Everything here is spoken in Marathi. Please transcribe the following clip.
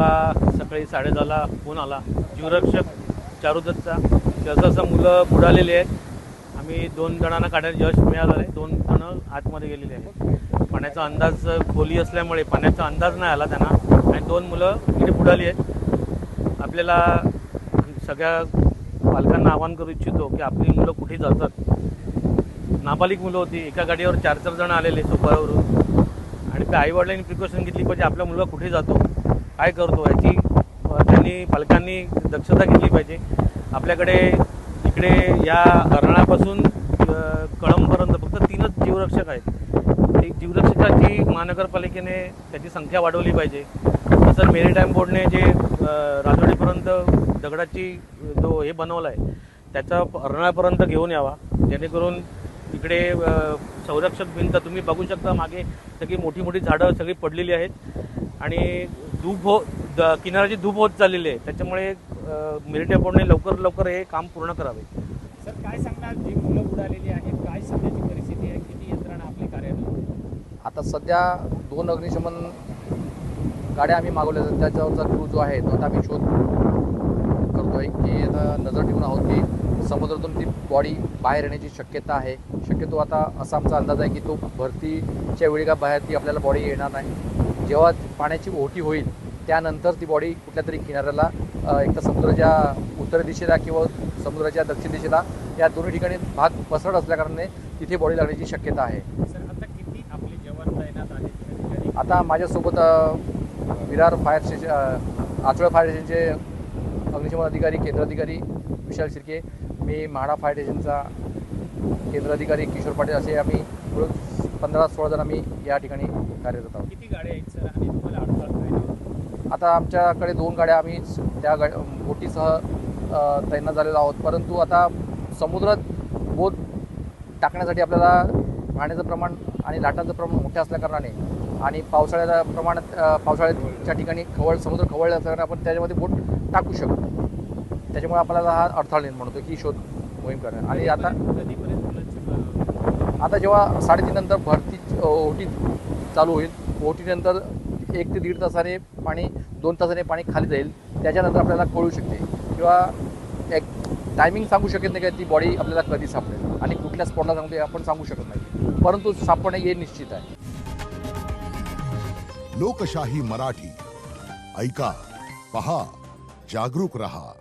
आम्हाला सकाळी 10:30ला फोन आला जीवरक्षक चारुदत्तचा सहसा मुलं बुडालेली आहेत। आम्ही 2 जणांना काढण्यात यश मिळालं आहे। 2 जण आतमध्ये गेलेले आहेत। पाण्याचा अंदाज खोली असल्यामुळे पाण्याचा अंदाज नाही आला त्यांना आणि 2 मुलं इथे बुडाली आहेत। आपल्याला सगळ्या पालकांना आवाहन करू इच्छितो की आपली मुलं कुठे जातात। नाबालिक मुलं होती, एका गाडीवर 4-4 जण आलेले सोपाऱ्यावरून आणि त्या आईवडिलांनी प्रिकॉशन घेतली पाहिजे। आपला मुलगा कुठे जातो, काय करतो याची त्यांनी पालकांनी दक्षता घेतली पाहिजे। आपल्याकडे इकडे या धरणापासून कळंबपर्यंत फक्त 3च जीवरक्षक आहेत। एक जीवरक्षकाची महानगरपालिकेने त्याची संख्या वाढवली पाहिजे। तसंच मेरीटाईम बोर्डने जे राजवाडीपर्यंत दगडाची जो हे बनवला आहे त्याचा धरणापर्यंत घेऊन यावा, जेणेकरून इकडे संरक्षक भिंत तुम्ही बघू शकता। मागे सगळी मोठी मोठी झाडं सगळी पडलेली आहेत आणि किनाऱ्याची धूप होत चाललेली आहे। त्याच्यामुळे मेरीटाईम बोर्डने लवकर हे काम पूर्ण करावे। सर काय सांगणार, जी मुलं बुडालेली आहेत, काय सध्याची परिस्थिती आहे, किती यंत्रणा आपली कार्यान्वित? आता सध्या 2 अग्निशमन गाड्या आम्ही मागवल्या आहेत। त्याच्यावरचा क्रू जो आहे तो आता आम्ही शोध करतोय की आता नजर ठेवून आहोत की समुद्रातून ती बॉडी बाहेर येण्याची शक्यता आहे। शक्यतो आता असा आमचा अंदाज आहे की तो भरतीच्या वेळी का बाहेर ती आपल्याला बॉडी येणार नाही। जेव्हा पाण्याची ओहोटी होईल त्यानंतर ती बॉडी कुठल्या तरी किनाऱ्याला एक तर समुद्राच्या उत्तर दिशेला किंवा समुद्राच्या दक्षिण दिशेला या दोन्ही ठिकाणी भाग पसरट असल्याकारणाने तिथे बॉडी लागण्याची शक्यता आहे। सर आता किती आपले जवान तैनात आहेत? आता माझ्यासोबत विरार फायर स्टेशन, आचोळा फायर स्टेशनचे अग्निशमन अधिकारी केंद्र अधिकारी विशाल शिर्के, मी म्हाडा फायर स्टेशनचा केंद्र अधिकारी किशोर पाटील असे आम्ही 15-16 जण आम्ही या ठिकाणी कार्यरत आहोत। किती गाड्या आहेत सर आणि तुम्हाला अडथळा काय? आता आमच्याकडे 2 गाड्या आम्ही त्या बोटीसह तैनात झालेलो आहोत। परंतु आता समुद्रात बोट टाकण्यासाठी आपल्याला पाण्याचं प्रमाण आणि लाटांचं प्रमाण मोठं असल्याकारणाने आणि पावसाळ्याच्या प्रमाणात पावसाळ्याच्या ठिकाणी समुद्र खवळले असल्याने आपण त्याच्यामध्ये बोट टाकू शकतो। त्याच्यामुळे आपल्याला हा अडथळा निर्माण होतो की शोध मोहीम करण्यात। आणि आता जेव्हा 3:30 नंतर भरती ओहोटी चालू होईल, ओहोटीनंतर 1 ते 1.5 तासाने पाणी 2 तासाने पाणी खाली जाईल, त्याच्यानंतर आपल्याला कळू शकते किंवा एक टायमिंग सांगू शकत नाही की ती बॉडी आपल्याला कधी सापडेल आणि कुठल्या स्पॉटला सांगते आपण सांगू शकत नाही, परंतु सापडणे हे निश्चित आहे। लोकशाही मराठी ऐका, पहा, जागरूक रहा।